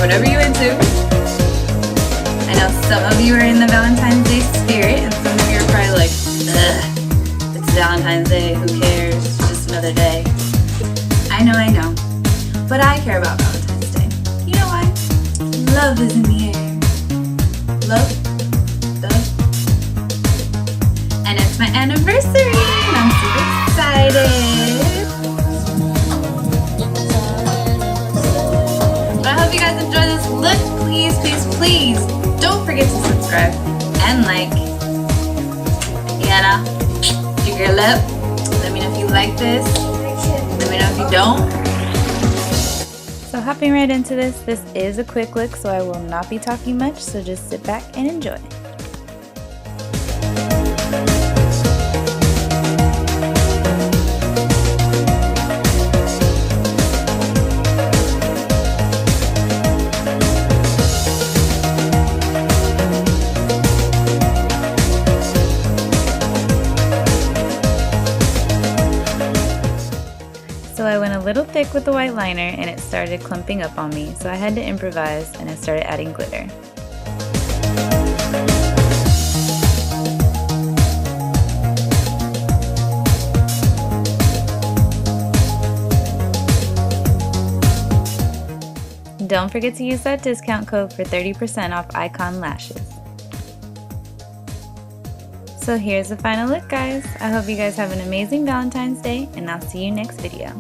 whatever you're into. I know some of you are in the Valentine's Day spirit, and some of you are probably like, ugh, it's Valentine's Day, who cares, it's just another day. I know, but I care about Valentine's Day. You know why? Love is in the air. Love? And it's my anniversary, and I'm super excited. But I hope you guys enjoy this look. Please, don't forget to subscribe and like. You know, your girl up. Let me know if you like this. Let me know if you don't. So hopping right into this is a quick look, so I will not be talking much, so just sit back and enjoy. So I went a little thick with the white liner and it started clumping up on me, so I had to improvise and I started adding glitter. Don't forget to use that discount code for 30% off Icon Lashes. So here's the final look, guys. I hope you guys have an amazing Valentine's Day, and I'll see you next video.